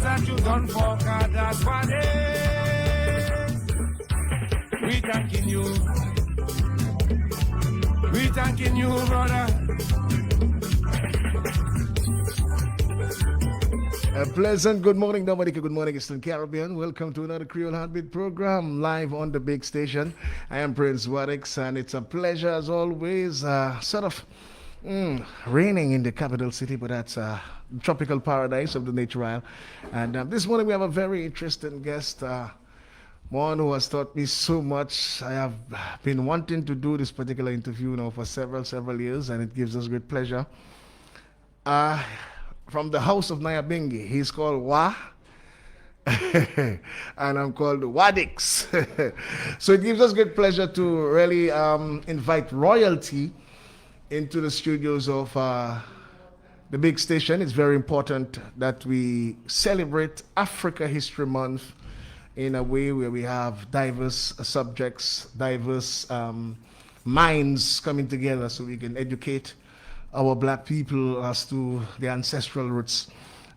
that you done for God, that's what it is. We thanking you. We thanking you, brother. A pleasant good morning, Dominica. Good morning, Eastern Caribbean. Welcome to another Creole Heartbeat program live on the big station. I am Prince Wadix, and it's a pleasure as always. Raining in the capital city, but that's tropical paradise of the natural. And this morning we have a very interesting guest. One who has taught me so much. I have been wanting to do this particular interview now for several years, and it gives us great pleasure. From the house of Nyabingi, he's called Wa, and I'm called Wadix. So it gives us great pleasure to really invite royalty into the studios of the big station. It's very important that we celebrate Africa History Month in a way where we have diverse subjects, diverse minds coming together so we can educate our black people as to their ancestral roots.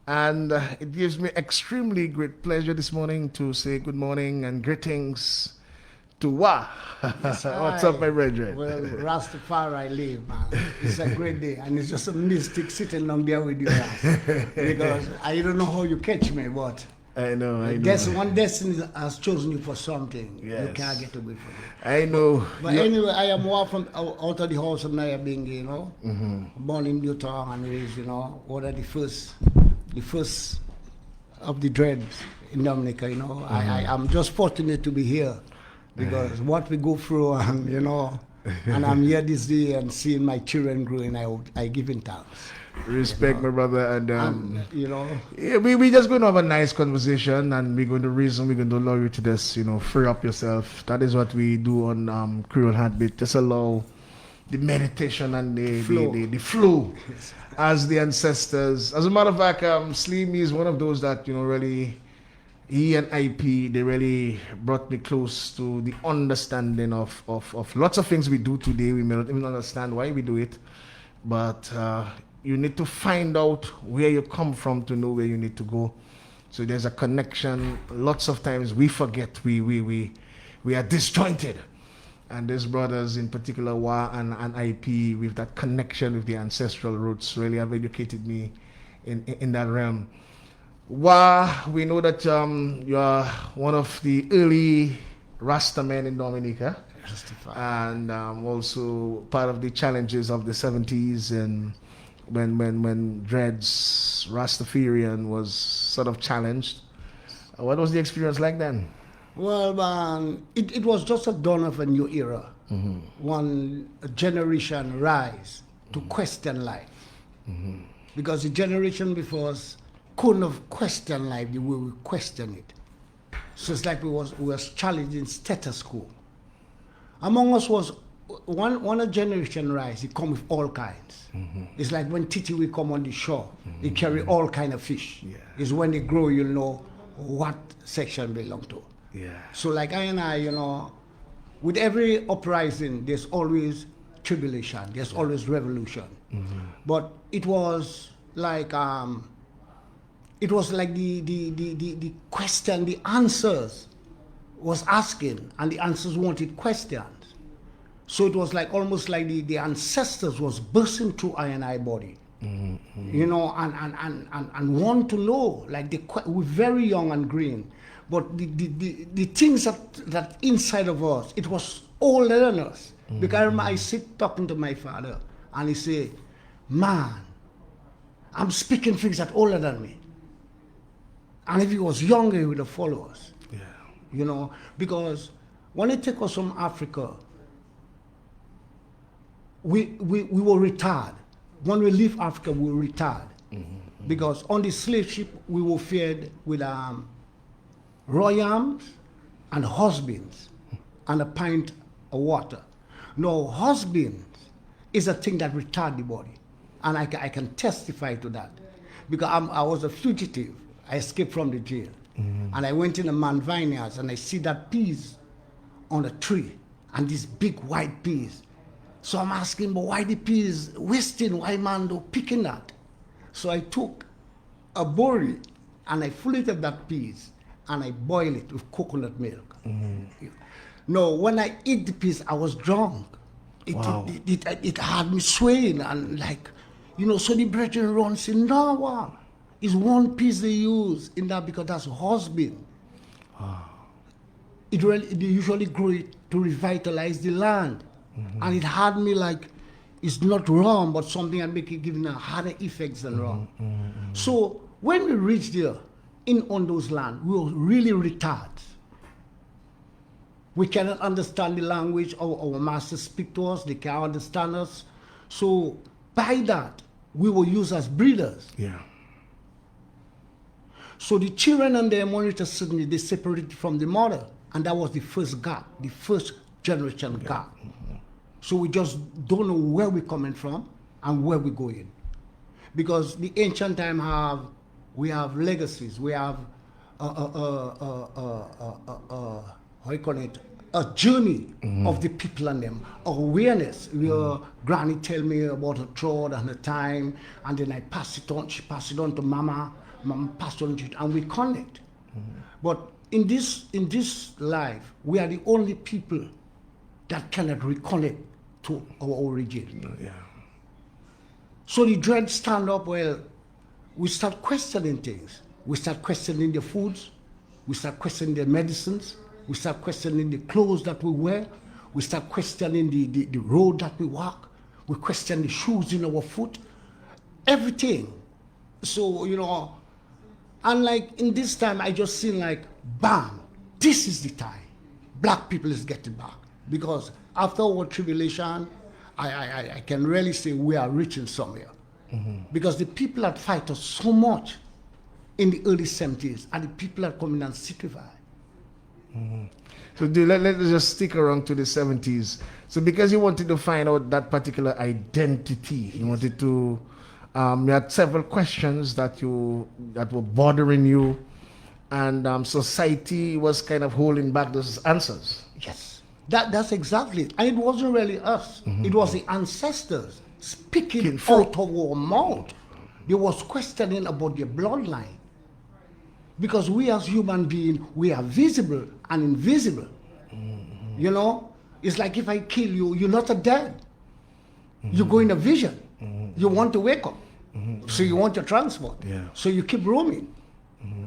And it gives me extremely great pleasure this morning to say good morning and greetings to Wa. Yes, what's up, my brethren? Well, rastafari live, man. It's a great day, and it's just a mystic sitting down there with you guys. Because I don't know how you catch me, but I know. One destiny has chosen you for something. Yes. You can't get away from it. I know. But anyway, I am Wa from out of the house of Nyabingi, you know. Mm-hmm. Born in Newtown and raised, you know, one of the first of the dreads in Dominica, you know. Mm-hmm. I'm just fortunate to be here because what we go through, and you know, and I'm here this day and seeing my children growing, I give in thanks. Respect, my brother, and you know, yeah, we just going to have a nice conversation, and we're going to reason, we're going to allow you to just, you know, free up yourself. That is what we do on Creole Heartbeat. Just allow the meditation and the flow as the ancestors. As a matter of fact, Sleemy is one of those that, you know, really, he and IP, they really brought me close to the understanding of lots of things we do today. We may not even understand why we do it, but you need to find out where you come from to know where you need to go. So there's a connection. Lots of times we forget we are disjointed. And these brothers, in particular, Wa and IP, with that connection with the ancestral roots, really have educated me in that realm. Wa, we know that you are one of the early Rasta men in Dominica. And also part of the challenges of the 70s and when dreads Rastafarian was sort of challenged. What was the experience like then? Well, man, it was just a dawn of a new era. Mm-hmm. One generation rise to question life. Mm-hmm. Because the generation before us couldn't have questioned life the way we question it. So it's like we was challenging status quo. Among us was one a generation rise, it come with all kinds. Mm-hmm. It's like when Titi will come on the shore, they carry all kind of fish. Yeah. It's when they grow, you'll know what section belong to. Yeah. So like I, you know, with every uprising, there's always tribulation, there's always revolution. Mm-hmm. But it was like the question, the answers was asking, and the answers wanted questions. So it was like almost like the ancestors was bursting through I and I body, mm-hmm. you know, and want to know, like we're very young and green, but the things that inside of us, it was older than us. Mm-hmm. Because I sit talking to my father, and he say, man, I'm speaking things that older than me. And if he was younger, he would have followed us. Yeah. You know, because when they take us from Africa, we were retired. When we leave Africa, we were retired. Mm-hmm. Because on the slave ship, we were fed with raw yams and husbands and a pint of water. No, husbands is a thing that retard the body. And I can testify to that. Because I was a fugitive. I escaped from the jail. Mm-hmm. And I went in a man vineyards and I see that peas on a tree and these big white peas. So I'm asking, but why the peas wasting? Why man do picking that? So I took a bori and I filleted that piece and I boil it with coconut milk. No, when I eat the piece, I was drunk. It had me swaying and like, so the brethren run say, no, wow, it's one piece they use in that because that's husband. They usually grow it to revitalize the land. And it had me like, it's not wrong, but something that make it giving a harder effects than wrong. So when we reached there, on those lands, we were really retarded. We cannot understand the language our masters speak to us, they can't understand us. So by that, we were used as breeders. Yeah. So the children and their monitors suddenly they separated from the mother, and that was the first gap, the first generation gap. So we just don't know where we're coming from and where we're going, because the ancient time we have legacies, we have how you call it, a journey of the people and them, awareness. Granny tell me about her throat and her time, and then I pass it on, she passed it on to Mama passed on to it, and we connect. But in this life, we are the only people that cannot reconnect to our origin. Yeah. So the dread stand up, well, we start questioning things. We start questioning the foods, we start questioning the medicines, we start questioning the clothes that we wear, we start questioning the road that we walk, we question the shoes in our foot, everything. So, and like in this time, I just seen like, bam, this is the time. Black people is getting back. Because after our tribulation, I can really say we are reaching somewhere. Because the people that fight us so much in the early 70s are the people that come in and sacrifice. So let's just stick around to the 70s. So because you wanted to find out that particular identity, you wanted to, you had several questions that were bothering you, and society was kind of holding back those answers. Yes, that's exactly it. And it wasn't really us. It was the ancestors speaking out of our mouth. They was questioning about their bloodline. Because we as human beings, we are visible and invisible. It's like if I kill you, you're not a dead. You go in a vision. You want to wake up. So you want your transport. Yeah. So you keep roaming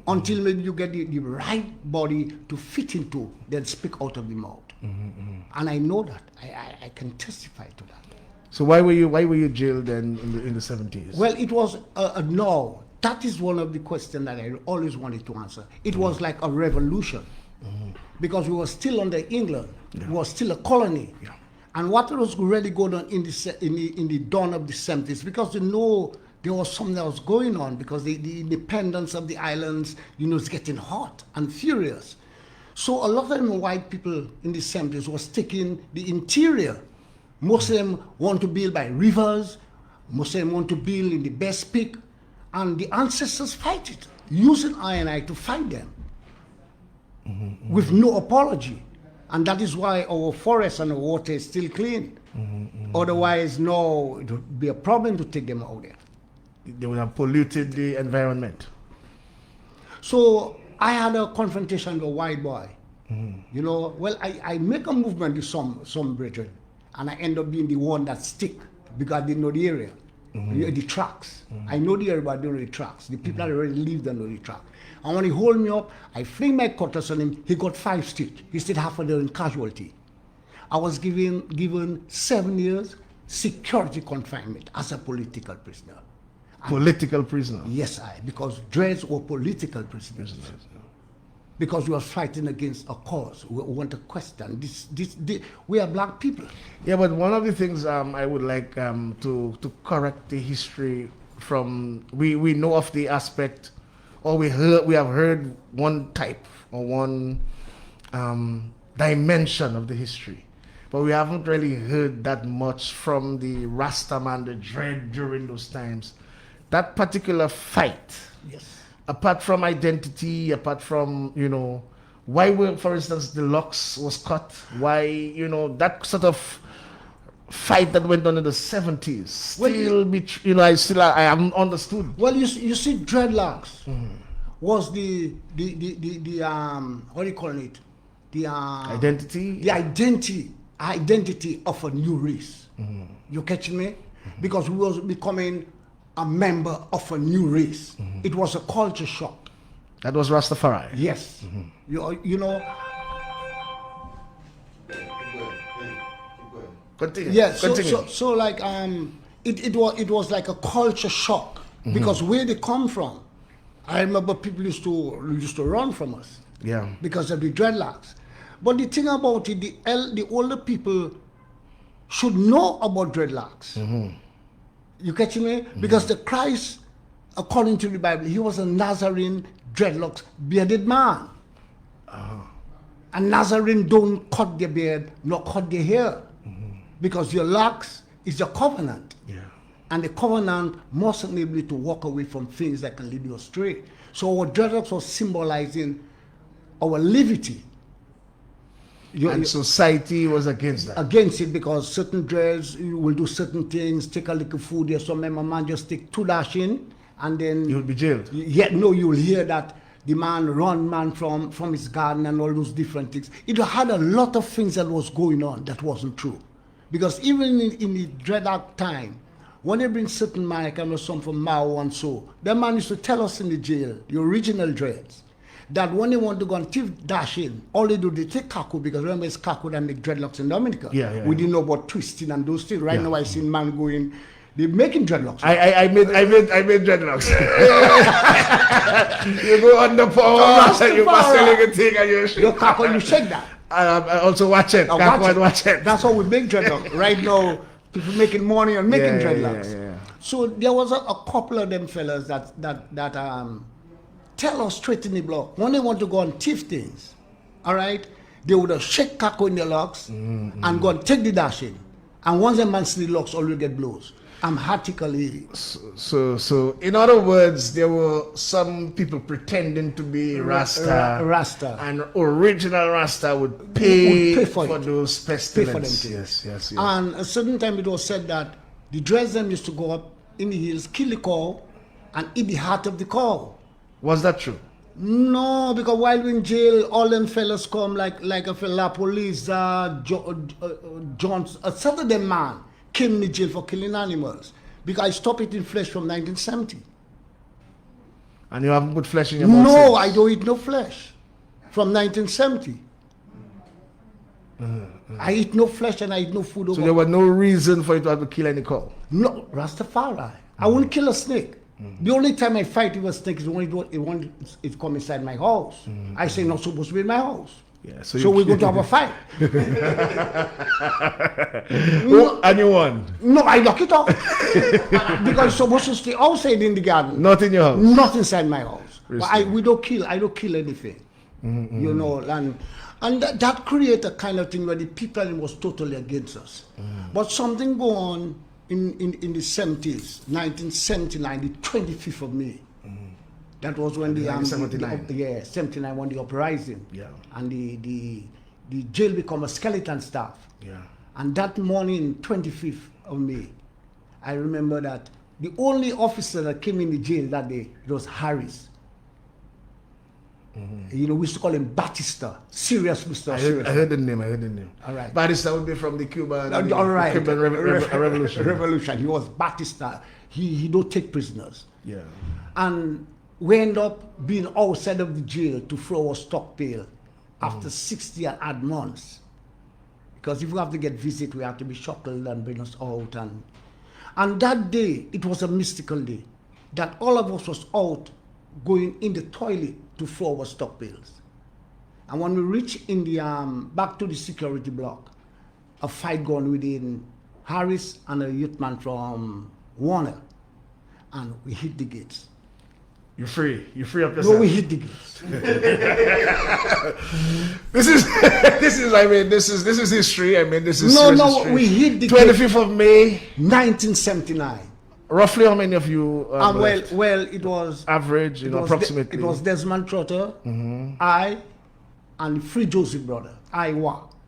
until maybe you get the right body to fit into, then speak out of the mouth. And I know that. I can testify to that. So why were you jailed then in the 70s? Well, it was no. That is one of the questions that I always wanted to answer. It was like a revolution, because we were still under England. Yeah. We were still a colony. Yeah. And what was really going on in the dawn of the 70s, because there was something that was going on, because the independence of the islands, is getting hot and furious. So a lot of them white people in the 70s was taking the interior. Most of them want to build by rivers. Most of them want to build in the best peak. And the ancestors fight it, using I to fight them with no apology. And that is why our forest and our water is still clean. Otherwise, no, it would be a problem to take them out there. They would have polluted the environment. So I had a confrontation with a white boy. Well, I make a movement with some brethren, and I end up being the one that stick, because I didn't know the area. The tracks. I know the area, but I don't know the tracks. The people that already live don't know the track. And when he hold me up, I fling my cutlass on him. He got 5 stitches. He stayed half a day in casualty. I was given 7 years security confinement as a political prisoner. Political prisoner? Yes, because Dreads were political prisoners. Because we were fighting against a cause. We want to question this. We are black people. Yeah, but one of the things I would like to correct the history from, we know of the aspect, or we have heard one type or one dimension of the history, but we haven't really heard that much from the Rastaman, the Dread during those times. That particular fight. Yes. Apart from identity, apart from, why were, for instance, the locks was cut? Why, that sort of fight that went on in the 70s. I haven't understood. Well, you see dreadlocks. was the what do you call it? The Identity? The identity of a new race. You catching me? Because we was becoming a member of a new race. It was a culture shock. That was Rastafari. Yes. You know. Continue. Yes. Continue. So like it was like a culture shock because where they come from. I remember people used to run from us. Yeah. Because of the dreadlocks. But the thing about it, the older people should know about dreadlocks. You catch me? Because the Christ, according to the Bible, he was a Nazarene dreadlocks bearded man. And Nazarene don't cut their beard nor cut their hair. Because your locks is your covenant. Yeah. And the covenant must enable you to walk away from things that can lead you astray. So our dreadlocks was symbolizing our levity. And society was against that. Against it because certain dreads will do certain things, take a little food there. So my man just take 2 dash in and then You'll be jailed. Yet no, you'll hear that the man from his garden and all those different things. It had a lot of things that was going on that wasn't true. Because even in the dreadlock time, when they bring certain man, like I know some from Mao and so, that man used to tell us in the jail, the original dreads, that when they want to go and thief dash in, all they do, they take Kaku, because remember it's Kaku that make dreadlocks in Dominica. We didn't know about twisting and those things. Right now I seen man going, they're making dreadlocks. I made dreadlocks. You go on the power and you selling a thing and you shake. Your Kaku, you shake that. I also watch it. Watch it. That's how we make dreadlocks. Right now, people making money on making dreadlocks. Yeah. So there was a couple of them fellas that tell us straight in the block when they want to go and thief things, all right, they would have shake Kako in the locks and go and take the dash in. And once a man see the locks, all will get blows. Emphatically. So in other words, there were some people pretending to be Rasta. And original Rasta would pay for those pestilences. Yes. And a certain time it was said that the Dresden used to go up in the hills, kill the cow, and eat the heart of the cow. Was that true? No, because while we in jail, all them fellas come like a fella police, Jones, a Saturday man came in the jail for killing animals because I stopped eating flesh from 1970. And you haven't put flesh in your mouth? No, I don't eat no flesh from 1970. I eat no flesh and I eat no food. So there was no reason for you to have to kill any cow? No, Rastafari. I wouldn't kill a snake. The only time I fight with a snake is when it come inside my house. I say not supposed to be in my house. Yeah, so we're going to have a fight. And you won? No, I lock it up. Because it's supposed to stay outside in the garden. Not in your house? Not inside my house. But I don't kill anything. You know, and that create a kind of thing where the people was totally against us. But something go on in the 70s, 1979, the 25th of May. That was when the 79 when the uprising. Yeah. And the jail become a skeleton staff. Yeah. And that morning, 25th of May, I remember that the only officer that came in the jail that day, it was Harris. You know, we used to call him Batista. Serious Mr. I heard the name. All right. Batista would be from the Cuban, Cuban Revolution. Revolution. He was Batista. He don't take prisoners. Yeah. And we end up being outside of the jail to throw our stock pail after 60 and odd months. Because if we have to get visit, we have to be shackled and bring us out. And that day, it was a mystical day. That all of us was out going in the toilet to throw our stock pails. And when we reach in the back to the security block, a fight going within Harris and a youth man from Warner. And we hit the gates. You're free. You free up yourself. No, we hit the gates. This is history. I mean, this is history. We hit the 25th of May, 1979. Roughly, how many of you? Well, it was average, approximately. It was Desmond Trotter, I, and Free Joseph brother. They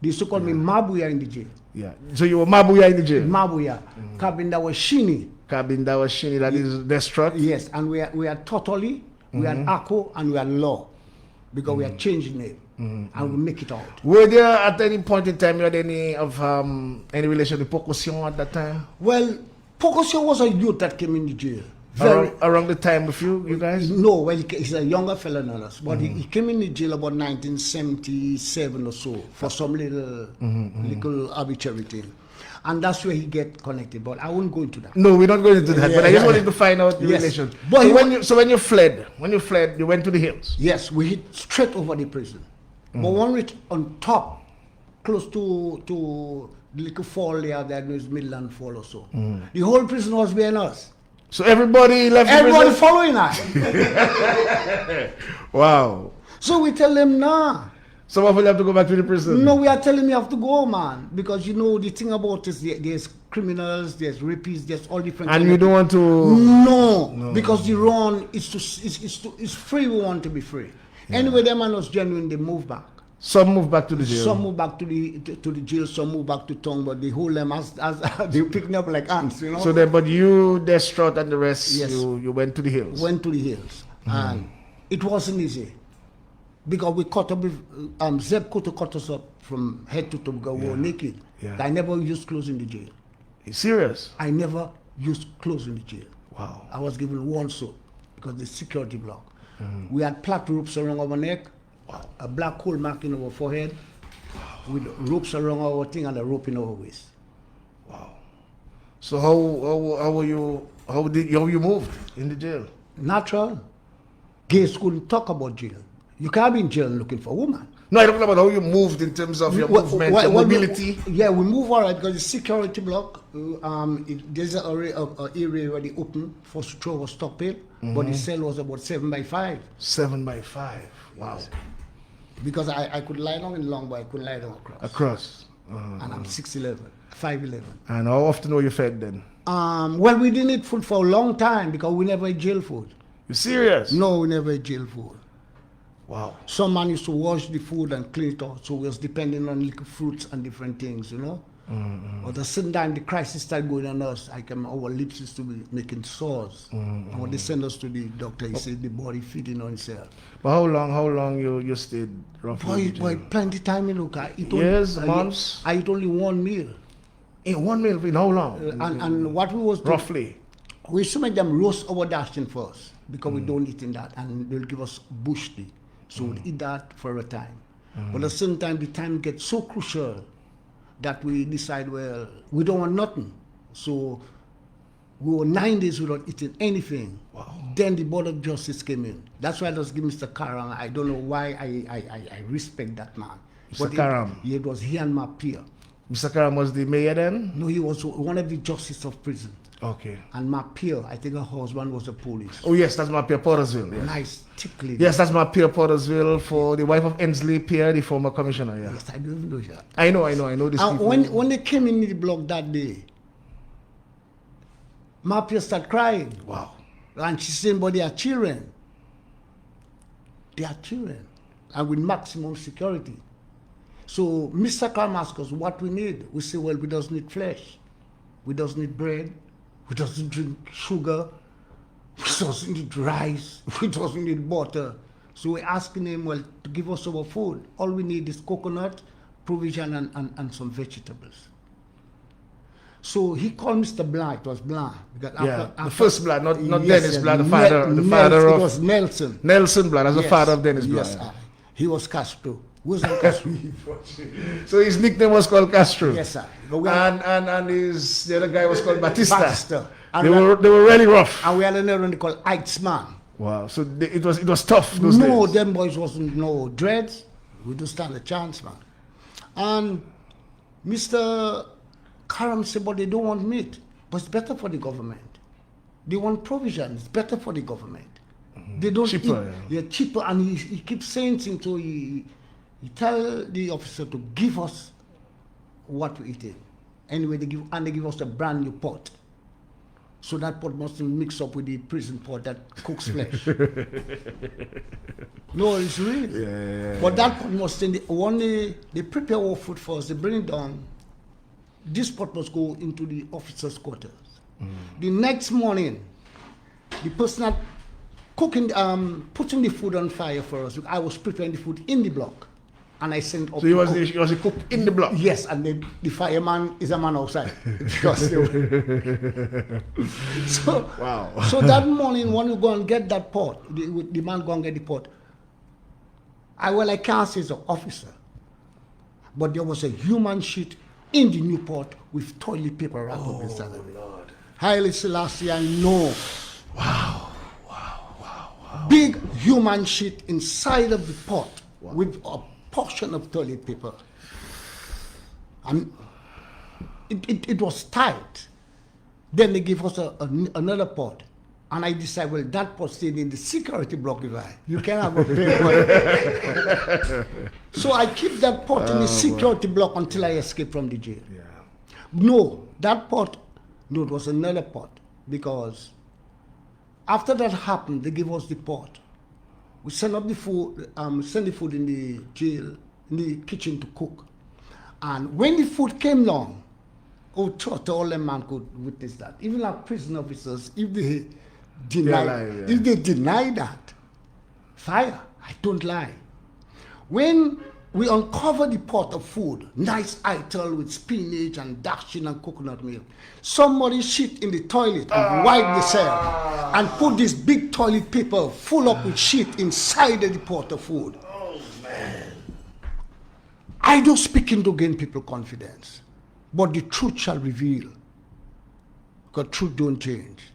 used to call me Mabuya in the jail. Yeah. So you were Mabuya in the jail. Mabuya. Kabinda was Shini. That is Destruct. Yes, and we are totally We had ACO and we had law because we are changing name and we make it out. Were there at any point in time you had any relation with Pocosion at that time? Well, Pocosion was a youth that came in the jail. Around the time with you guys? No, well, he's a younger fellow than us, but he came in the jail about 1977 or so for some little arbitrary thing. And that's where he get connected, but I won't go into that. No, we're not going into that, but I just wanted to find out the relation. But when you fled, you went to the hills? Yes, we hit straight over the prison. But one reached on top, close to the little fall there, that was Midland Fall or so. The whole prison was behind us. So everybody left the Everybody prison? following us. Wow. So we tell them, nah. Some of you have to go back to the prison? No, we are telling you have to go, man. Because you know, the thing about this, there's criminals, there's rapists, there's all different And you don't want to... No, because the run is it's free, we want to be free. Yeah. Anyway, them man was genuine, they move back. Some move back to the jail? Some move back to the jail, some move back to town, but they hold them as they pick them up like ants, you know. So then, but you, Destrot and the rest, you went to the hills? Went to the hills. And it wasn't easy. Because we caught up with, Zeb Kuto cut us up from head to toe because we were naked. Yeah. I never used clothes in the jail. You serious? I never used clothes in the jail. Wow. I was given one suit because the security block. We had black ropes around our neck, a black hole mark in our forehead, with ropes around our thing and a rope in our waist. Wow. So how you moved in the jail? Natural. Gays couldn't talk about jail. You can't be in jail looking for a woman. No, I don't know about how you moved in terms of your movement, your mobility. We move all right because the security block, there's an area where they open for to throw a stockpile, but the cell was about 7 by 5. 7 by 5. Wow. Because I could lie down in long, but I couldn't lie down across. Across. And I'm 6'11", 5'11". And how often were you fed then? Well, we didn't eat food for a long time because we never ate jail food. You serious? No, we never ate jail food. Wow. Some man used to wash the food and clean it out, so we was depending on little fruits and different things, you know. But at the same time, the crisis started going on us. Our lips used to be making sores. And when they send us to the doctor, he said the body feeding on itself. But how long you stayed roughly? Boy, plenty time, you know. Years, months? I eat only one meal. In 1 meal, in how long? And what we was doing, roughly? We used to make them roast our dashing first, because we don't eat in that, and they'll give us bush tea. So we'll eat that for a time. But at the same time, the time gets so crucial that we decide, well, we don't want nothing. So we were 9 days without eating anything. Wow. Then the Board of Justice came in. That's why I just give Mr. Karam. I don't know why I respect that man. Mr. Karam? It was he and my peer. Mr. Karam was the mayor then? No, he was one of the justices of prison. Okay. And my peer, I think her husband was the police. Oh yes, that's my peer Pottersville. Yes. Nice, thick lady. Yes, that's my peer Pottersville, for the wife of Ensley Pierre, the former commissioner. Yeah. Yes, I don't even know that. I know this. And when they came in the block that day, my peer started crying. Wow. And she's saying, but they are children. They are children. And with maximum security. So Mr. Karam asked us what we need. We say, well, we just need flesh. We just need bread. We doesn't drink sugar. We doesn't need rice. We doesn't need butter. So we're asking him, well, to give us our food. All we need is coconut, provision, and some vegetables. So he called Mr. Blanc. It was Blanc. The first Blanc, not Dennis Blanc, the father of... It was Nelson. Nelson Blanc, that's the father of Dennis Blanc. Yes, he was Castro. Wasn't Castro. So his nickname was called Castro. Yes, sir. And the other guy was called Batista. And they were really rough. And we had another one called Eichsman. Wow. So it was tough those days. No, them boys wasn't no dreads. We don't stand a chance, man. And Mr. Karam said, but they don't want meat. But it's better for the government. They want provision. It's better for the government. They don't cheaper. They're cheaper. And he keeps saying things, so he tell the officer to give us what we eat. Anyway, they give us a brand new pot. So that pot must mix up with the prison pot that cooks flesh. No, it's real. Yeah. But that pot must when they prepare our food for us, they bring it down. This pot must go into the officers' quarters. The next morning, the person that cooking, putting the food on fire for us. I was preparing the food in the block, and I sent up. So he was a cook in the block. Yes, and the fireman is a man outside. Because so Wow. So that morning, when you go and get that pot, the man go and get the pot. I can't say it's an officer, but there was a human sheet in the new pot with toilet paper wrapped up inside of it. Lord. Haile Selassie, I know. Wow. Big human sheet inside of the pot with a portion of toilet paper. And it was tight. Then they gave us another pot. And I decided, well, that pot stayed in the security block. You cannot go pay for it. So I keep that pot in the security block until I escape from the jail. Yeah. No, that pot, no, it was another pot. Because after that happened, they gave us the pot. We sent up the food, sent the food in the jail, in the kitchen to cook. And when the food came down, all the man could witness that. Even our prison officers, if they deny that, fire, I don't lie. When we uncovered the pot of food, nice ital with spinach and dashing and coconut milk, somebody shit in the toilet and wiped the cell and put this big toilet paper full up with shit inside of the pot of food. Oh, man. I don't speak in to gain people confidence, but the truth shall reveal, because truth don't change.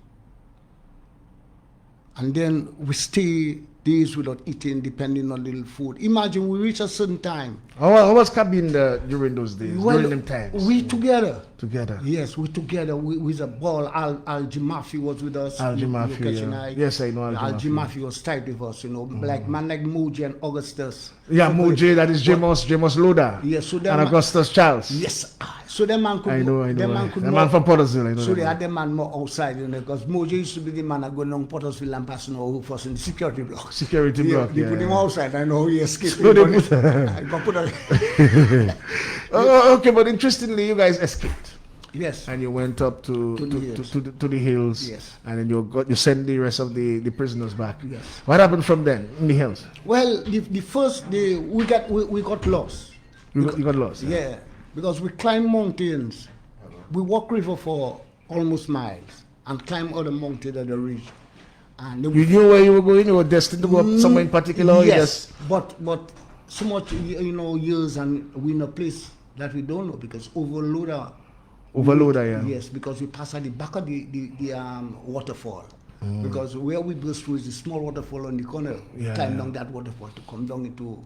And then we stay days without eating, depending on little food. Imagine we reach a certain time. How was cabin during those days, Well, during them times? we together. Together. Yes, we together. We with a ball. Al Jimafi was with us. Al Jimafi, Location yes, I know Al Al Jimafi. Jimafi was tight with us, like man like Moji and Augustus. Yeah, Moji, that is James Loda. Yes, so and Augustus Charles. Yes, so that man could. I know. That man could The man from Pottersville, I know. So they had the man more outside, because Moji used to be the man that go along Pottersville and passing over for us in the security block. Security block, They put him outside. I know he escaped. So they I got put a, okay, but interestingly, you guys escaped. Yes. And you went up to the hills. Yes. And then you sent the rest of the prisoners back. Yes. What happened from then in the hills? Well, the first day we got lost. You got lost. Yeah, because we climbed mountains. We walked river for almost miles and climbed other mountains at the ridge. And You knew where you were going. You were destined to go up somewhere in particular. Or yes, but so much years and we in a place that we don't know because overloader. Yeah. Yes, because we passed at the back of the waterfall. Because where we burst through is a small waterfall on the corner. We climbed down that waterfall to come down into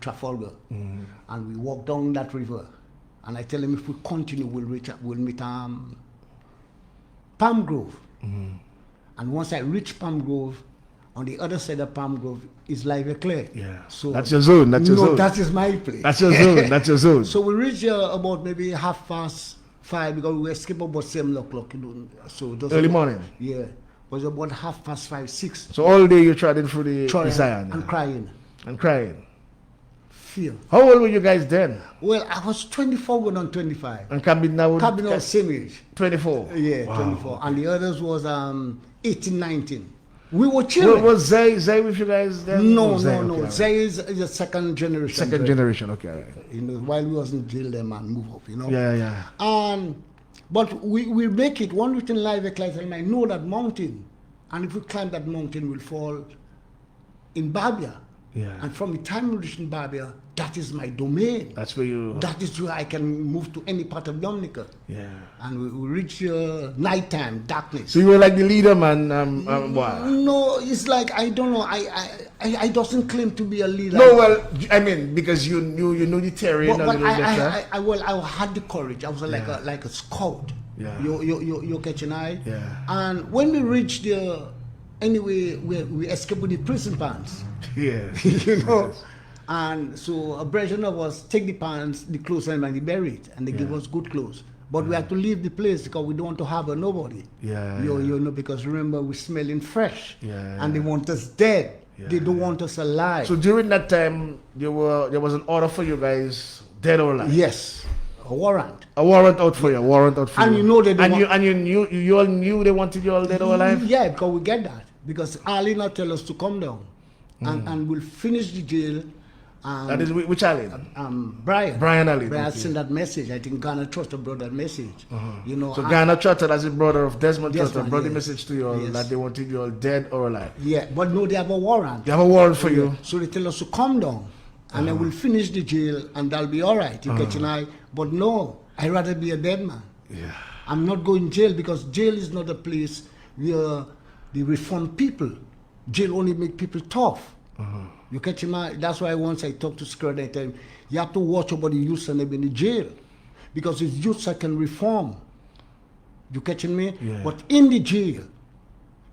Trafalgar. And we walked down that river. And I tell him if we continue, we'll meet Palm Grove. And once I reach Palm Grove, on the other side of Palm Grove is Leroy. Yeah. So that's your zone. That's your zone. That is my place. That's your zone. That's your zone. So we reached about maybe 5:30 because we escaped about 7 o'clock. So Early morning. Yeah. It was about 5:30, 6. So all day you trotting through the Zion. And crying. And crying. Fear. How old were you guys then? Well, I was 24 going on 25. And Cabin now? Cabin was same age. 24. Yeah, Wow. 24. And the others was 18, 19. We were children. Was Zay with you guys then? No. Okay, Zay is a second generation. Second generation, okay. Right. While we was in jail, the man move up, Yeah. But we make it. One written live and I know that mountain. And if we climb that mountain, we'll fall in Babia. Yeah. And from the time we reach in Babia, that is my domain. That's where you... That is where I can move to any part of Dominica. Yeah. And we reach nighttime, darkness. So you were like the leader, man. What? No, it's like, I don't know. I doesn't claim to be a leader. No, well, I mean, because you knew the terrain But a little better. I had the courage. I was like a scout. Yeah. You catch an eye. Yeah. And when we reached there, anyway, we escaped with the prison pants. Yeah. And so a brethren of us take the pants, the clothes, and they bury it, and they give us good clothes. But we have to leave the place because we don't want to harbor nobody. Yeah. Because remember, we're smelling fresh. Yeah. And they want us dead. Yeah. They don't want us alive. So during that time, there was an order for you guys, dead or alive? Yes. A warrant. A warrant out for you. And you know they don't you all knew they wanted you all dead or alive? Yeah, because we get that. Because Ali now tell us to come down. And we'll finish the jail. That is which Ali? Brian. Brian Ali. Brian Okay. sent that message. I think Ghana Trotter brought that message. You know. So Ghana Trotter, as a brother of Desmond Trotter, Desmond, brought the yes. message to you all Yes. that they wanted you all dead or alive. Yeah, but no, they have a warrant. They have a warrant for you. So they tell us to come down, and then we'll finish the jail, and that'll be all right. You get an eye. But no, I'd rather be a dead man. Yeah. I'm not going jail because jail is not a place where they reform people. Jail only make people tough. You catch him out? That's why once I talked to Scrod, I tell him, you have to watch about the youths and them in the jail. Because it's youths that can reform. You catching me? Yeah. But in the jail,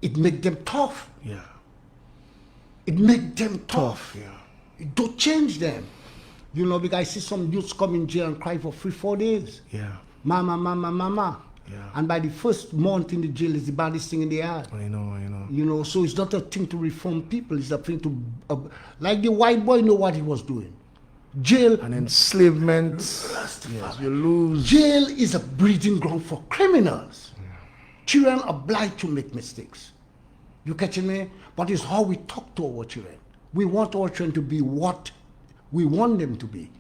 it make them tough. Yeah. It make them tough. Yeah. It don't change them. You know, because I see some youths come in jail and cry for 3-4 days. Yeah. Mama, mama, mama. Yeah. And by the first month in the jail, it's the baddest thing in the air. I know. You know, so it's not a thing to reform people. It's a thing to, like the white boy know what he was doing. Jail, And enslavement. Yes, you lose. jail is a breeding ground for criminals. Children are obliged to make mistakes. You catching me? But it's how we talk to our children. We want our children to be what we want them to be.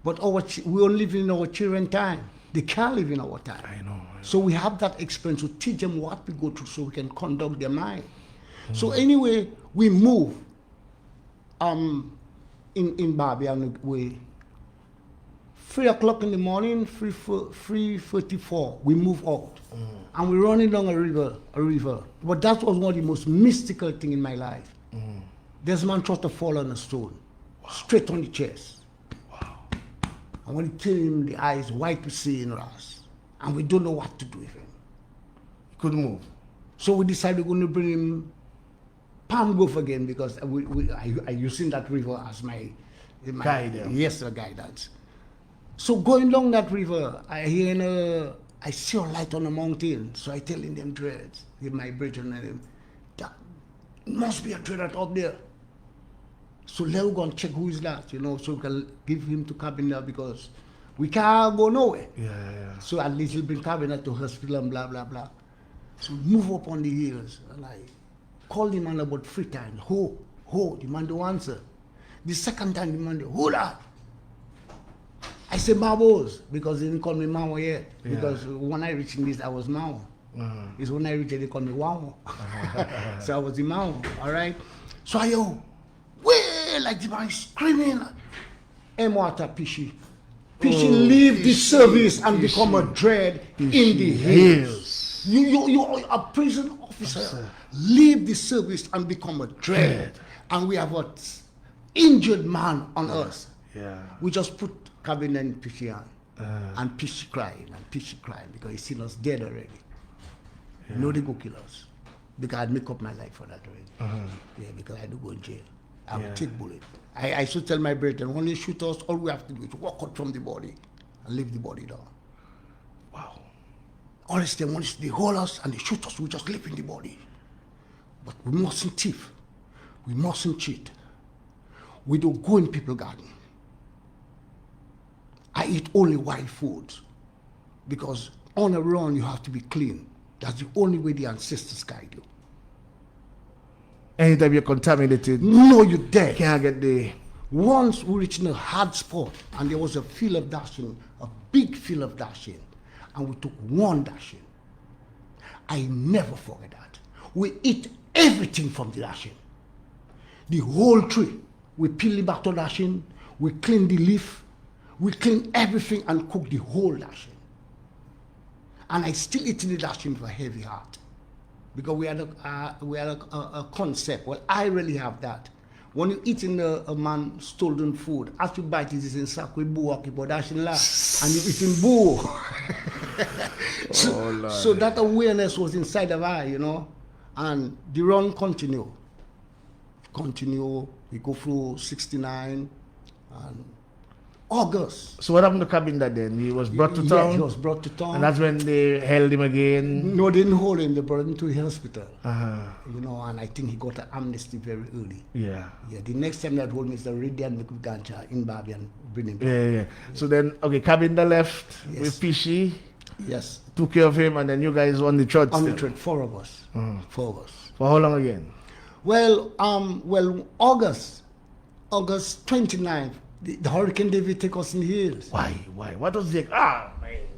But we are living in our children time. They can't live in our time. I know. So we have that experience to teach them what we go through so we can conduct their mind. So anyway, we move in Barbian way. 3 o'clock in the morning, 3:34, we move out. And we're running down a river. But that was one of the most mystical thing in my life. Desmond tried to fall on a stone, straight on the chest. And when he killed him, the eyes white with seeing us. And we don't know what to do with him. You couldn't move. So we decided we're going to bring him Palm Grove again because I using that river as my Guidance. Yes, the guidance. So going down that river, I see a light on the mountain. So I telling them dreads, with my brethren and them, that must be a dread up there. So let's go and check who is that, you know, so we can give him to cabinet because we can't go nowhere. Yeah. So at least he'll bring cabinet to hospital and blah, blah, blah. So move up on the hills. And I called the man about 3 times. Who? The man don't answer. The second time, the man, who that? I said, Mabos, because they didn't call me Mamo yet. Yeah. Because when I reached in this, I was Mamo. It's when I reached it, they called me Wamo. So I was the Mamo, all right? So I way like the man screaming. Emwata Pishi. Pishi leave the service and become a dread in the hills. You are a prison officer. Leave the service and become a dread. And we have an injured man on us. Yeah. We just put cabinet in Pishi on. And Pishi crying because he seen us dead already. No, they go kill us. Because I'd make up my life for that already. Yeah, because I do go in jail. I will take bullet. I should tell my brethren, when they shoot us, all we have to do is walk out from the body and leave the body down. Wow. Honestly, once they hold us and they shoot us, we just leave in the body. But we mustn't thief. We mustn't cheat. We don't go in people's garden. I eat only wild foods because on a run you have to be clean. That's the only way the ancestors guide you. Anytime you're contaminated, No, you're dead. can't get the. Once we reached in a hard spot and there was a field of dashing, a big field of dashing, and we took one dashing. I never forget that. We eat everything from the dashing. The whole tree. We peel the back to dashing, we clean the leaf, we clean everything and cook the whole dashing. And I still eat the dashing with a heavy heart. Because we had a concept. Well, I really have that. When you eat in a man's stolen food, as you bite it, it's in sack with boo, and you eat in boo. So that awareness was inside of I, you know. And the run continue. We go through 69 and August. So what happened to Cabinda then? He was brought to Yeah, town? he was brought to town. And that's when they held him again? No, they didn't hold him. They brought him to the hospital. Uh-huh. You know, and I think he got an amnesty very early. Yeah. Yeah, the next time that hold me is the Radiant Gancha in Babi and bring him back. Yeah. So then, okay, Cabinda left Yes. with Pishi. Yes. took care of him, and then you guys on the trot On the still. trip, 4 of us. 4 of us. For how long again? Well, August 29th, the Hurricane David take us in the hills. Why? What was the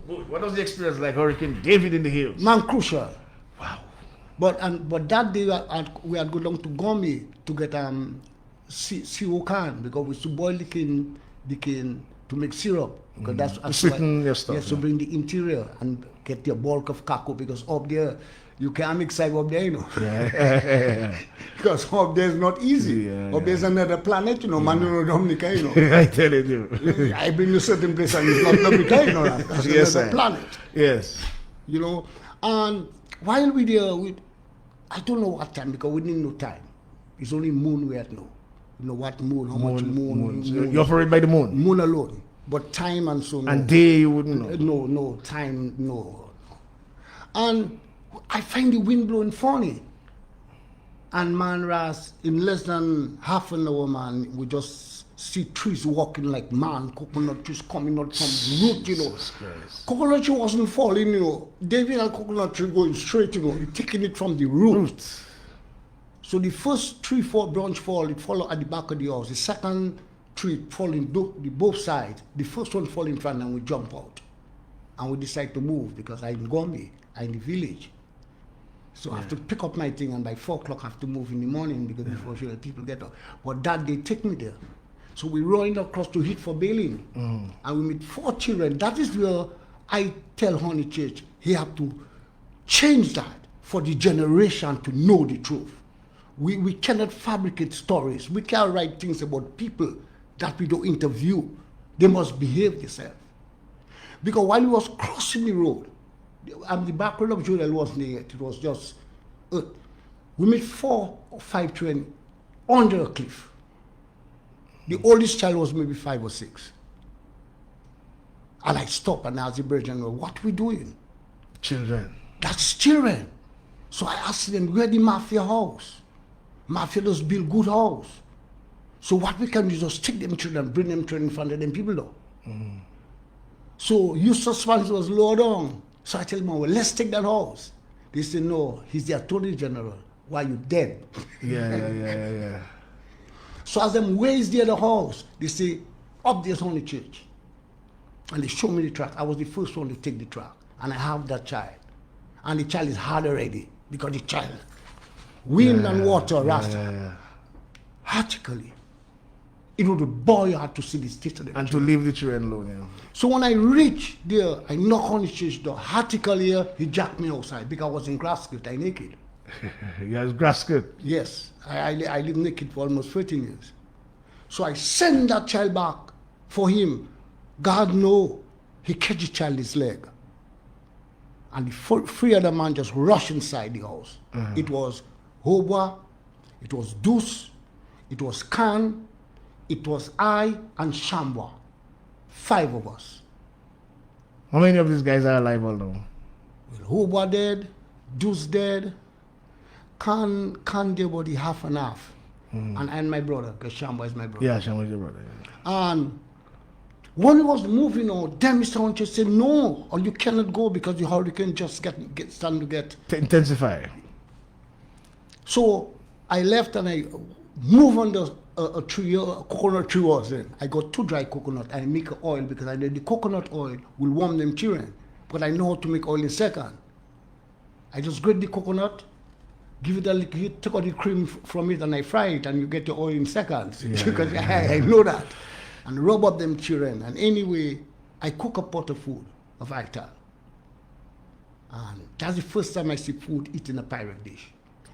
What was the experience like Hurricane David in the hills? Man, crucial. Wow. But that day we had go down to Gombe to get CO can, because we used to boil the cane to make syrup. Because that's sweeten your stuff. Yes, to bring the interior and get your bulk of cocoa, because up there you can't mix it up there, you know. Yeah. Because up there is not easy. Yeah, up there's another planet, you know, man, you know, Dominica, you know. I tell you. I bring you certain place and it's not Dominica, you know. That's Yes, another sir. planet. Yes. You know, and while we there, I don't know what time, because we didn't know time. It's only moon we had know. You know what moon, how much moon. So you operate by the moon. Moon alone. But time and so no. And day you wouldn't know. No, time, no. And I find the wind blowing funny. And man, Ras, in less than half an hour, man, we just see trees walking like man, coconut trees coming out from the root, you know. Coconut tree wasn't falling, you know. David and coconut tree going straight, you know, taking it from the root. So the first 3-4 branch fall, it fall at the back of the house. The second tree fall in both sides. The first one fall in front and we jump out. And we decide to move because I'm in Gombe, I'm in the village. So I have to pick up my thing, and by 4 o'clock I have to move in the morning because before sure people get up. But that day take me there. So we run across to hit for bailing. And we meet 4 children. That is where I tell Honey Church, he have to change that for the generation to know the truth. We cannot fabricate stories. We can't write things about people that we don't interview. They must behave themselves. Because while we was crossing the road, the back road of Jordan wasn't there yet. It was just earth. We met 4 or 5 children under a cliff. The oldest child was maybe 5 or 6. And I stopped and asked the Virgin, what are we doing? Children. That's children. So I asked them, where the mafia house? Mafia does build good house. So what we can do is just take them children, bring them children in front of them people though. So Eustace Spence was low down. So I tell them, well, let's take that house. They say, no, he's the Attorney General. Why you dead? Yeah. So as them where's the other house, they say, up there's only church. And they show me the track. I was the first one to take the track. And I have that child. And the child is hard already because the child, wind and water, Rasta. Practically. It would bore you hard to see the state of the And to leave the children alone, yeah. So when I reach there, I knock on the church door. Practically here, he jacked me outside because I was in grass skirt, I naked. You guys grass skirt. Yes, I lived naked for almost 13 years. So I send that child back for him. God know, he catch the child his leg. And the 3 other man just rush inside the house. It was Hobwa, it was Deuce, it was Khan, it was I and Shambwa. 5 of us. How many of these guys are alive all now? Well, Hobwa dead, Deuce dead, Khan dead about the half and half. And my brother, because Shambwa is my brother. Yeah, Shama is your brother. Yeah. And when he was moving on, then Mr. Hunter said, no, or you cannot go because the hurricane just starting to get. To intensify. So I left and I moved on a coconut tree was in. I got 2 dry coconut. I make oil because I know the coconut oil will warm them children. But I know how to make oil in second. I just grate the coconut, give it a little heat, take out the cream from it and I fry it and you get your oil in seconds. Because I know that. And rub up them children. And anyway, I cook a pot of food, of ital. And that's the first time I see food eaten in a pirate dish.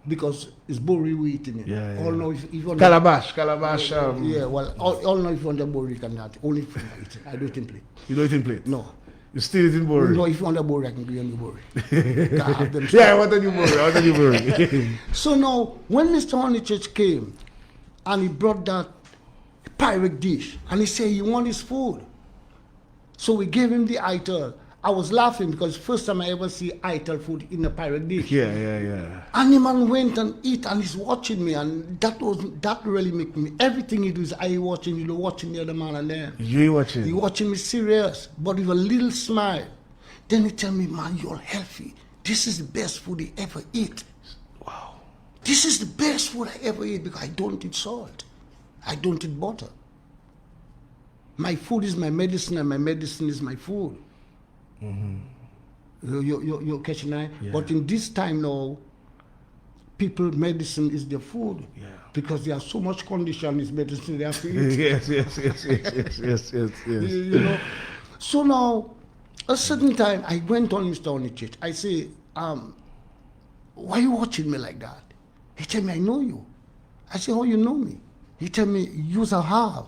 Because it's Bori we eating it. Yeah. All know if you want Calabash. yeah, well, all know if you want the Bori, can not. Only if I eat it. I do it in plate. You don't eat in plate? No. You still eat in Bori? No, if you want a Bori, I can give you a new Bori. Have them Yeah, I want a new Bori. So now, when Mr. Honeychurch came and he brought that pirate dish and he said he want his food. So we gave him the ital. I was laughing because first time I ever see ital food in a pirate dish. Yeah. And the man went and eat and he's watching me and that really make me, everything he do is I watching, watching the other man and then. You watching? He watching me serious, but with a little smile. Then he tell me, man, you're healthy. This is the best food he ever eat. Wow. This is the best food I ever eat because I don't eat salt. I don't eat butter. My food is my medicine and my medicine is my food. You're catching that? Yeah. But in this time now, people, medicine is their food. Yeah. Because there are so much condition is medicine they have to eat. yes. You know. So now, a certain time, I went on Mr. Onichich. I say, why are you watching me like that? He tell me, I know you. I say, how you know me? He tell me, you're a half.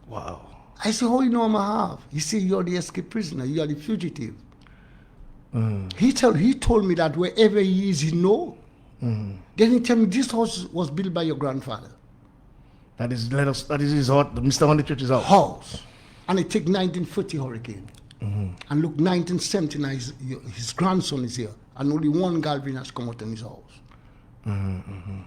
Wow. I say, how you know I'm a half? He say, you're the escaped prisoner. You are the fugitive. He told me that wherever he is, he know. Then he tell me, this house was built by your grandfather. That is his house, Mr. Onichich's house. House. And it take 1940 hurricane. And look, 1979, his grandson is here. And only one Galvin has come out in his house. And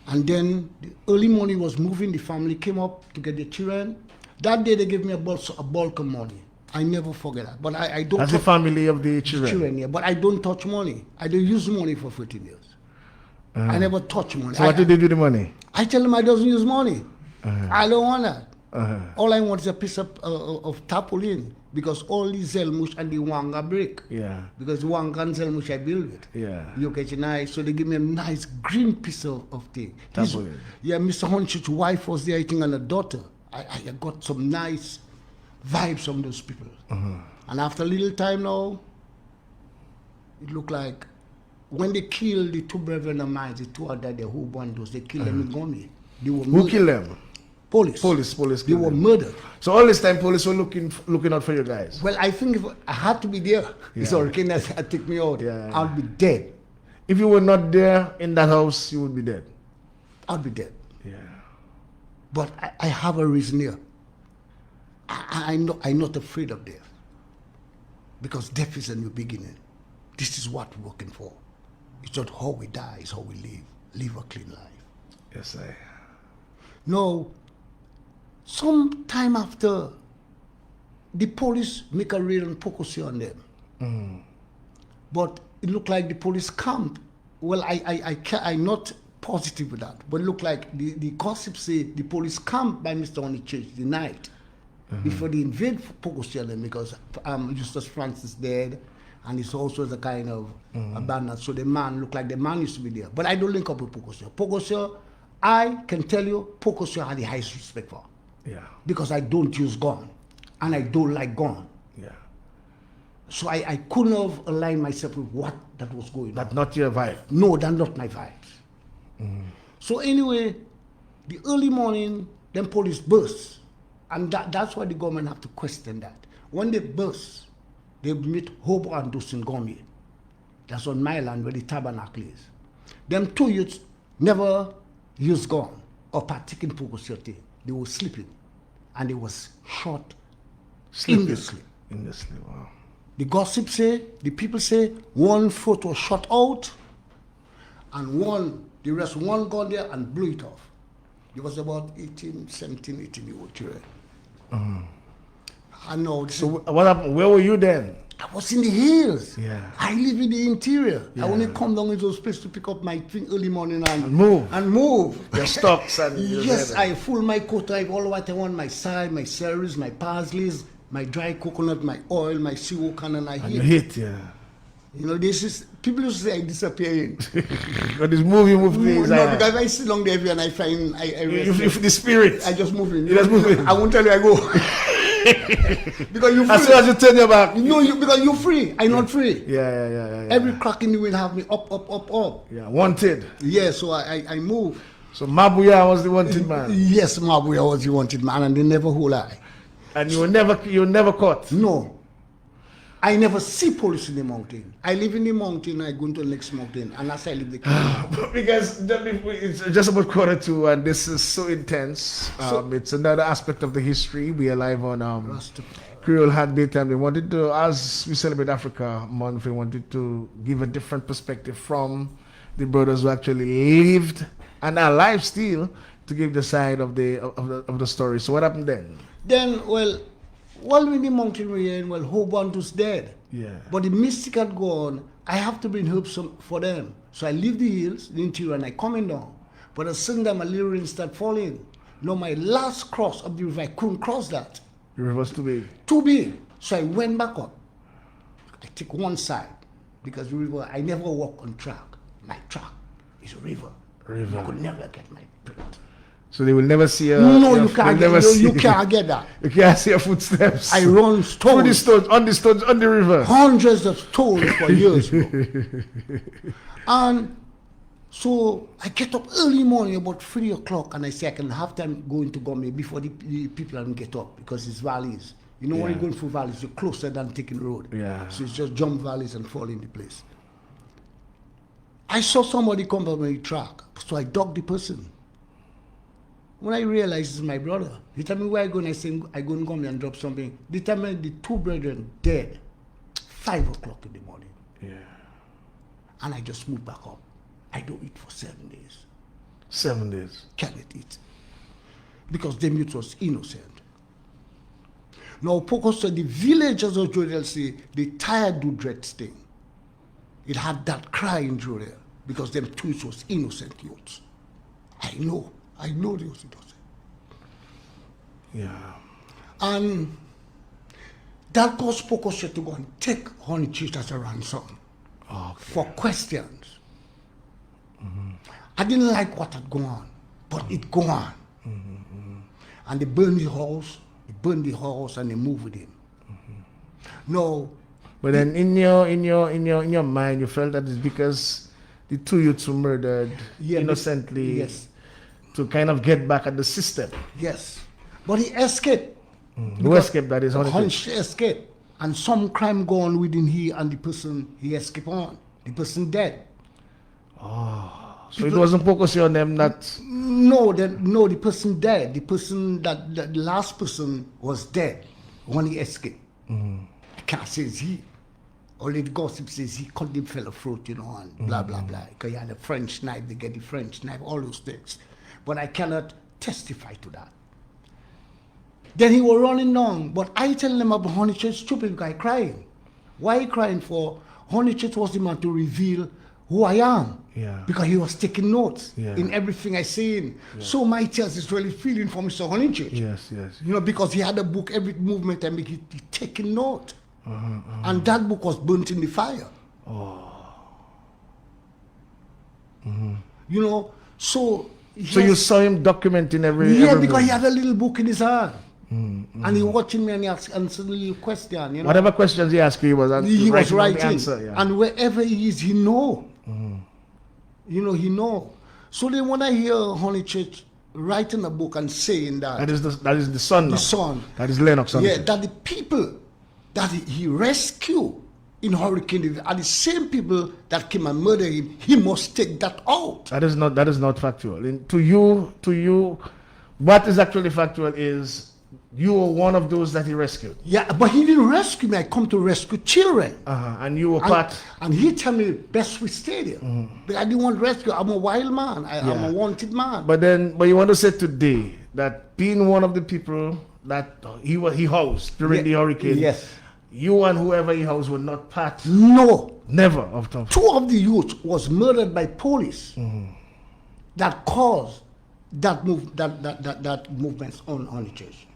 then the early morning was moving, the family came up to get the children. That day they gave me a bulk of money. I never forget that. But I don't. That's the family of the children. Yeah. But I don't touch money. I don't use money for 14 years. I never touch money. So what did you do with the money? I tell them I don't use money. I don't want that. All I want is a piece of tarpaulin because all the Zelmush and the Wanga break. Yeah. Because Wanga and Zelmush I build it. Yeah. You catch an eye, so they give me a nice green piece of thing. Tarpaulin. Yeah, Mr. Honchich's wife was there, I think, and a daughter. I got some nice vibes from those people. And after a little time now, it looked like when they killed the two brethren of mine, the two other there who won those, they killed them in Gombe. They were Who killed them? Police. Police They were murdered. So all this time, police were looking out for you guys. Well, I think if I had to be there, this hurricane had take me out, I'll be dead. If you were not there in that house, you would be dead. I'll be dead. Yeah. But I have a reason here. I'm not afraid of death. Because death is a new beginning. This is what we're working for. It's not how we die, it's how we live. Live a clean life. Yes, I. No. Some time after, the police make a raid on Pocosi on them. But it looked like the police camp. Well, I'm not positive with that. But it looked like the gossip say the police camped by Mr. Onichich the night before they invade Pocosi on them because Justus Francis dead. And it's also the kind of abandoned. So the man looked like the man used to be there. But I don't link up with Pocosi. Pocosi, I can tell you, Pocosi I had the highest respect for. Yeah. Because I don't use gun. And I don't like gun. Yeah. So I couldn't have aligned myself with what that was going on. That's not your vibe. No, that's not my vibes. So anyway, the early morning, then police burst. And that's why the government have to question that. When they burst, they meet Hobo and Dos in Gombe. That's on my land where the tabernacle is. Them two youths never used gun or partake in Pocosi. They were sleeping. And they was shot in the sleep. In the sleep, wow. The gossip say, the people say, one foot was shot out, and the rest one gun there and blew it off. It was about 18-year-old children. I know. So what happened? Where were you then? I was in the hills. Yeah. I live in the interior. Yeah. I only come down into those places to pick up my thing early morning and move. Your stocks and yes, I fill my quota. I have all what I want: my side, my celeries, my parsleys, my dry coconut, my oil, my seaweed can, and I and hit. Yeah. You know, this is people used to say I disappearing. But this move things. No, because I sit down there and I find if the spirit. I just move in. You just move in. I won't tell you I go. Because you free. As soon as you turn your back. No, because you're free. I'm not free. Yeah. Every crack in the wind have me up. Yeah, wanted. Yeah, so I move. So Mabuya was the wanted man. Yes, Mabuya was the wanted man, and they never who lie. And you were never caught. No. I never see police in the mountain. I live in the mountain, I go to the next mountain, and as I live the Because it's just about 1:45, and this is so intense. It's another aspect of the history. We are live on Creole Heartbeat, and we wanted to, as we celebrate Africa Month, we wanted to give a different perspective from the brothers who actually lived and are alive still, to give the side of the story. So what happened then? Then, well, while in the mountain we were in, Hobantu's dead. Yeah. But the mystic had gone, I have to bring herbs for them. So I leave the hills, the interior, and I coming down. But at a sudden time, a little rain start falling. No, my last cross of the river, I couldn't cross that. The river was too big. Too big. So I went back up. I took one side. Because the river, I never walk on track. My track is a river. River. I could never get my print. So they will never see a... No, you can't get, you see- can't get that. You can't see your footsteps. I run Through the stones. stones, on the river. Hundreds of stones for years, bro. And so I get up early morning about 3 o'clock and I say I can have time going to Gombe before the people don't get up because it's valleys. You know, when Yeah. you're going through valleys, you're closer than taking road. Yeah. So it's just jump valleys and fall into place. I saw somebody come up my track, so I dug the person. When I realized it's my brother, he told me where I go and I say I go and Gombe and drop something. They tell me the two brethren dead, 5 o'clock in the morning. Yeah. And I just moved back up. I don't eat for 7 days. 7 days. Cannot eat. Because them youth was innocent. Now, focus on the villagers of Jordan say they tired do dread thing. It had that cry in Jordan because them two youths was innocent youths. I know they was innocent. Yeah. And that caused focus to go and take Honey Chief as a ransom for questions. I didn't like what had gone on, but it go on. And they burned the house, and they moved with him. No. But then in your mind, you felt that it's because the two youths were murdered innocently Yes. to kind of get back at the system. Yes. But he escaped. Who escaped that is Honey Hunch escaped. And some crime gone within he and the person he escaped on. The person dead. So it wasn't focusing on them that... No, the person dead. The person the last person was dead when he escaped. I can't say it's he. Only the gossip says he cut the fellow throat, and blah, blah, blah. Because he had a French knife, they get the French knife, all those things. But I cannot testify to that. Then he was running down. But I tell them about Honey Church, stupid guy crying. Why he crying for? Honey Church was the man to reveal who I am. Yeah. Because he was taking notes Yeah. in everything I say. So my tears is really feeling for Mr. Honey Church. Yes, yes. Because he had a book, every movement I make, he taking note. And that book was burnt in the fire. So you saw him documenting every because move. he had a little book in his hand. And he watching me and he answered a little question, Whatever questions he asked you, he was down the writing. answer, yeah. And wherever he is, he know. He know. So then when I hear Honey Church writing a book and saying that That is the son. the son, That is Lennox. yeah, that the people that he rescued in Hurricane are the same people that came and murdered him. He must take that out. That is not factual. To you, what is actually factual is you were one of those that he rescued. Yeah, but he didn't rescue me. I come to rescue children. And you were part. And he tell me best we stay there. But I didn't want rescue. I'm a wild man. I'm a wanted man. But you want to say today that being one of the people that he housed during the hurricane. Yes. You and whoever he housed were not part. No. Never of them. Two of the youth was murdered by police. That caused that movement on the church.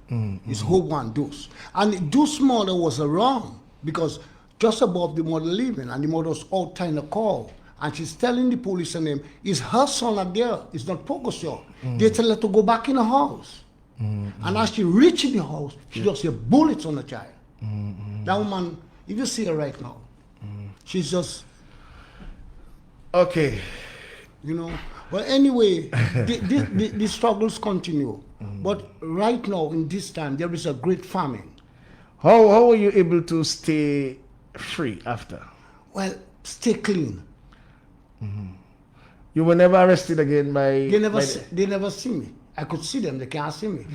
It's who one Deuce. And Deuce's mother was around because just above the mother living, and the mother was all trying to call. And she's telling the police and them, is her son up there? It's not Pocosio. They tell her to go back in the house. And as she reached the house, she just hear bullets on the child. That woman, if you see her right now, she's just... Okay. Well, anyway, the struggles continue. But right now, in this time, there is a great famine. How were you able to stay free after? Well, stay clean. You were never arrested again by... They never see me. I could see them, they can't see me.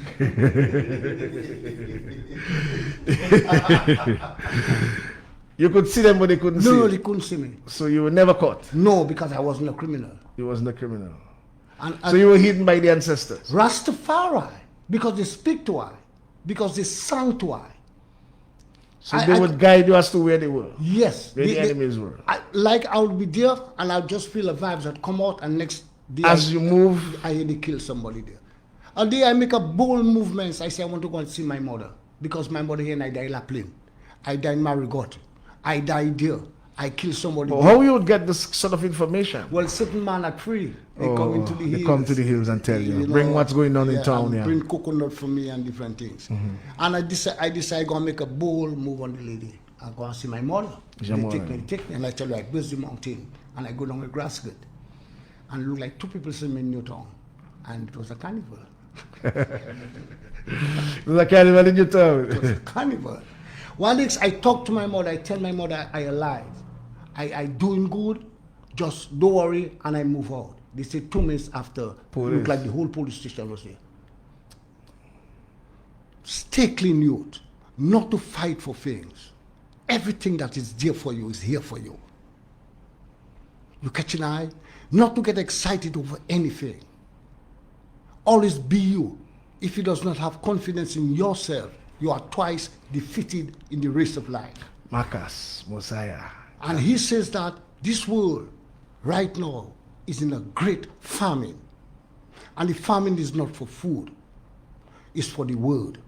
You could see them, but they couldn't see you. No, they couldn't see me. So you were never caught? No, because I wasn't a criminal. You wasn't a criminal. And so you were hidden by the ancestors? Rastafari, because they speak to I, because they sang to I. So they would guide you as to where they were. Yes. Where the enemies were. I would be there and I'll just feel the vibes that come out, and next day As you move, I hear they kill somebody there. A day I make a bold movement. I say I want to go and see my mother, because my mother here and I die in La Plaine. I die in Marigot. I die there. I kill somebody there. how you would get this sort of information? Well, certain man at free. They come into the hills. They come to the hills and tell you, bring what's going on in town. And Yeah. bring coconut for me and different things. And I decide go and make a bold move on the lady. I go and see my mother. They take me, and I tell her, I go the mountain, and I go down a grass skirt, and look like two people see me in Newtown, and it was a carnival. It was a carnival in your town. It was a carnival. Wadix, I talk to my mother. I tell my mother I alive. I doing good. Just don't worry, and I move out. They say 2 minutes after, look like the whole police station was there. Stay clean, youth. Not to fight for things. Everything that is there for you is here for you. You catch an eye? Not to get excited over anything. Always be you. If you does not have confidence in yourself, you are twice defeated in the race of life. Marcus, Messiah. And he says that this world right now is in a great famine. And the famine is not for food, it's for the word.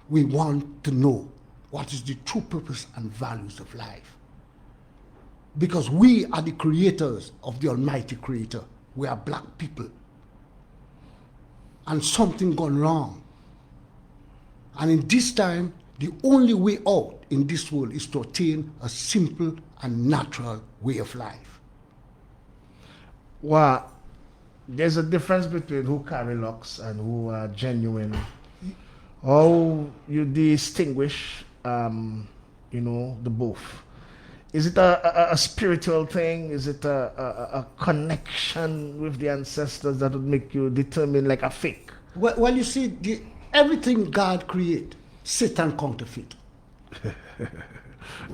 We want to know what is the true purpose and values of life. Because we are the creators of the Almighty Creator. We are black people. And something gone wrong. And in this time, the only way out in this world is to attain a simple and natural way of life. Well, there's a difference between who carry locks and who are genuine. How you distinguish, the both? Is it a spiritual thing? Is it a connection with the ancestors that would make you determine like a fake? Well, you see, everything God create, Satan counterfeit.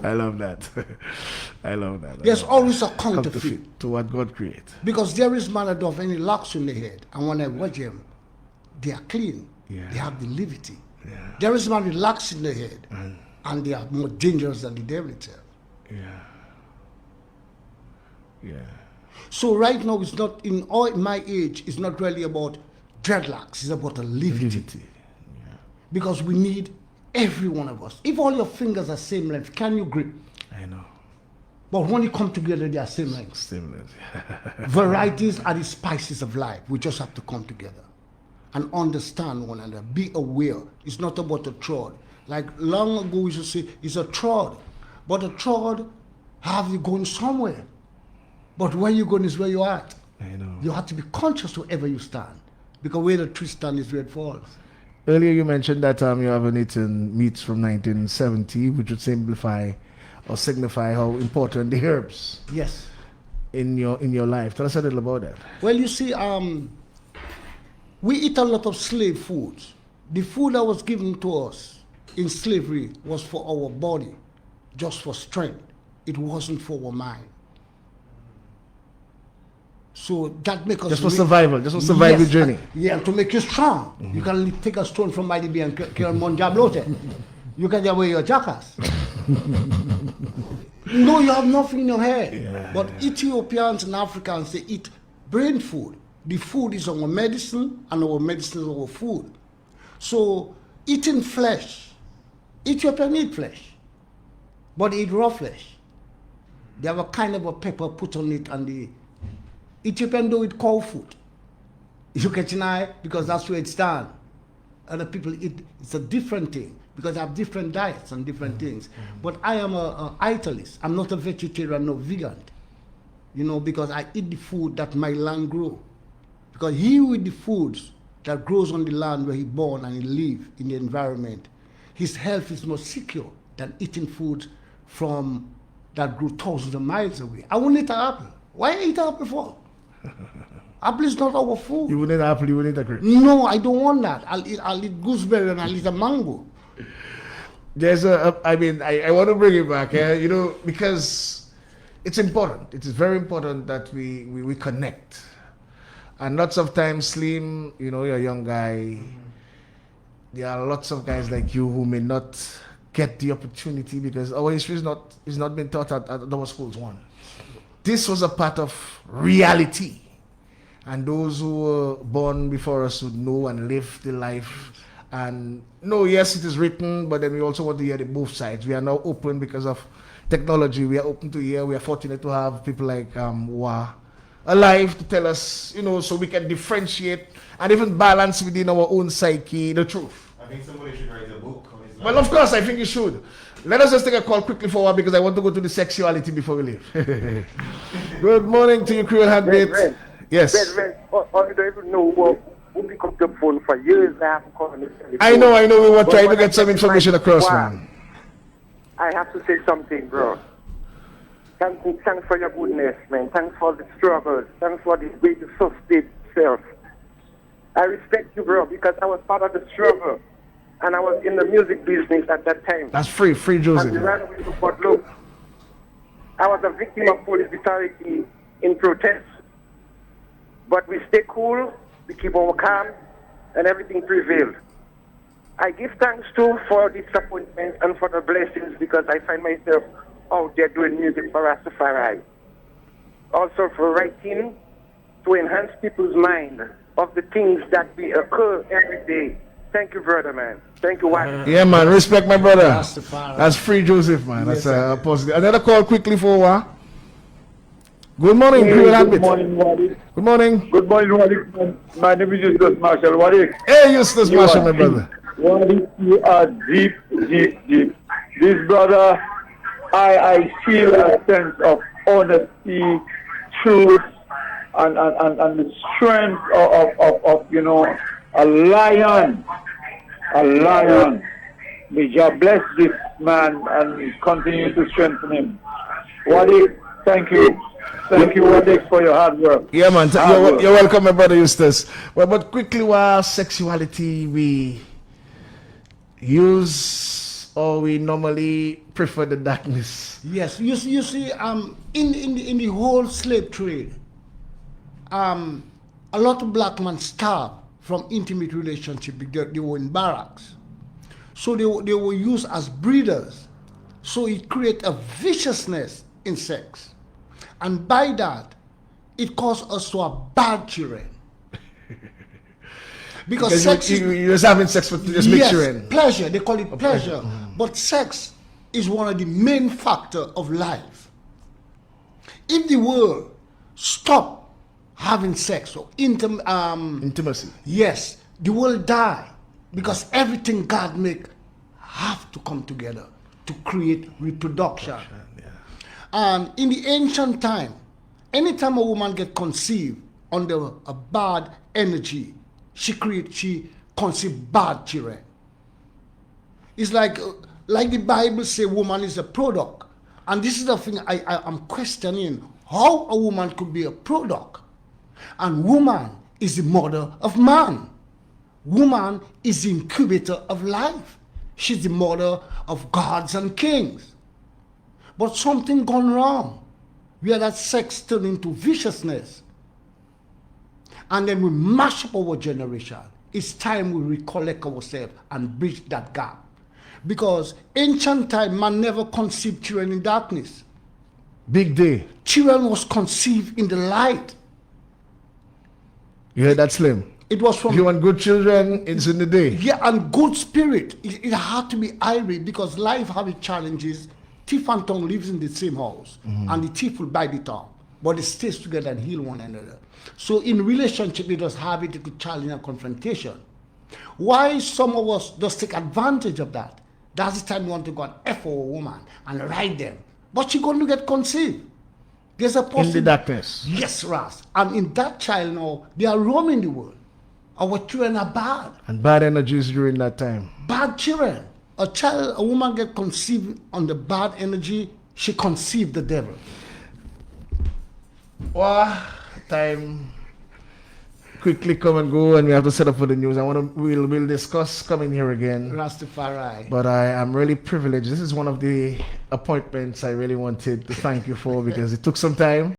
I love that. I love that. There's always a counterfeit to what God creates. Because there is man that don't have any locks in the head, and when I watch them, they are clean. Yeah. They have the liberty. Yeah. There is man with locks in the head, and they are more dangerous than the devil itself. Yeah. Yeah. So right now, it's not in my age. It's not really about dreadlocks. It's about a liberty. Yeah. Because we need every one of us. If all your fingers are same length, can you grip? I know. But when you come together, they are same length. Same length. Varieties are the spices of life. We just have to come together and understand one another. Be aware. It's not about a trod. Like long ago, we used to say it's a trod. But a trod have you going somewhere. But where you going is where you are at. I know. You have to be conscious wherever you stand. Because where the tree stands is where it falls. Earlier you mentioned that you haven't eaten meats from 1970, which would simplify or signify how important the herbs Yes. in your life. Tell us a little about that. Well, you see, we eat a lot of slave foods. The food that was given to us in slavery was for our body, just for strength. It wasn't for our mind. So that makes us... Just for survival, just for survival journey. Yeah, to make you strong. You can take a stone from my DB and kill Monjablote. You can get away your jackass. No, you have nothing in your head. Yeah, But Ethiopians and Africans, they eat brain food. The food is our medicine, and our medicine is our food. So eating flesh, Ethiopians eat flesh, but they eat raw flesh. They have a kind of a pepper put on it, and the Ethiopian do it cold food. You catch an eye? Because that's where it stands. Other people eat, it's a different thing, because I have different diets and different things. But I am a italist. I'm not a vegetarian or vegan. Because I eat the food that my land grow. Because he with the foods that grows on the land where he born and he live in the environment, his health is more secure than eating food from that grew thousands of miles away. I won't eat an apple. Why eat an apple for? Apple is not our food. You wouldn't eat apple, you wouldn't eat a grape. No, I don't want that. I'll eat gooseberry and I'll eat a mango. There's I want to bring it back, because it's important. It is very important that we connect. And lots of times, Slim, you're a young guy. There are lots of guys like you who may not get the opportunity, because our history is not been taught at our schools. One, this was a part of reality, and those who were born before us would know and live the life. And no, yes, it is written, but then we also want to hear the both sides. We are now open because of technology. We are open to hear. We are fortunate to have people like Wa alive to tell us, so we can differentiate and even balance within our own psyche the truth. I think somebody should write a book on his life. Well, of course, I think you should. Let us just take a call quickly for a while, because I want to go to the sexuality before we leave. Good morning to you, Creole Handmate. Yes. I don't even know who pick up the phone for years. I haven't called on the telephone. I know. We were trying to get some information across, man. I have to say something, bro. Thanks for your goodness, man. Thanks for the struggles. Thanks for the way you sustain yourself. I respect you, bro, because I was part of the struggle. And I was in the music business at that time. That's free Joseph. And we ran away to Fort Look. I was a victim of police brutality in protest. But we stay cool, we keep our calm, and everything prevailed. I give thanks too for the disappointment and for the blessings, because I find myself out there doing music for Rastafari. Also for writing to enhance people's mind of the things that we occur every day. Thank you, brother, man. Thank you, Wadix. Yeah, man. Respect my brother. Rastafari. That's free Joseph, man. That's positive. Another call quickly for Wa. Good morning, Creole Handmate. Good morning, Wadix. Good morning. Good morning, Wadix. My name is Eustace Marshall. Wadix. Hey, Eustace Marshall, my brother. Wadix, you are deep. This brother, I feel a sense of honesty, truth, and the strength of a lion. May God bless this man and continue to strengthen him. Wadix, thank you. Thank you, Wadix, for your hard work. Yeah, man. You're welcome, my brother Eustace. Well, but quickly, while sexuality we use, or we normally prefer the darkness. Yes, you see, in the whole slave trade, a lot of black men starved from intimate relationship because they were in barracks. So they were used as breeders. So it created a viciousness in sex. And by that, it caused us to have bad children. Because sex you're just having sex with just make children. Pleasure, they call it pleasure. But sex is one of the main factors of life. If the world stopped having sex or intimacy, yes, the world die, because everything God make have to come together to create reproduction. And in the ancient time, anytime a woman get conceived under a bad energy, she conceive bad children. It's like the Bible say woman is a product. And this is the thing I'm questioning, how a woman could be a product. And woman is the mother of man. Woman is the incubator of life. She's the mother of gods and kings. But something gone wrong, where that sex turned into viciousness. And then we mash up our generation. It's time we recollect ourselves and bridge that gap. Because ancient time, man never conceived children in darkness. Big day. Children was conceived in the light. You heard that, Slim? It was from... If you want good children, it's in the day. Yeah, and good spirit. It had to be irate, because life have its challenges. Thief and tongue lives in the same house, and the thief will bite the tongue, but they stay together and heal one another. So in relationship, they just have it to challenge and confrontation. Why some of us just take advantage of that? That's the time you want to go and F for a woman and ride them, but she's going to get conceived. There's a person in the darkness. Yes, Ras. And in that child now, they are roaming the world. Our children are bad. And bad energies during that time. Bad children. A woman get conceived on the bad energy, she conceived the devil. Well, time quickly come and go, and we have to set up for the news. We'll discuss coming here again. Rastafari. But I am really privileged. This is one of the appointments I really wanted to thank you for, because it took some time.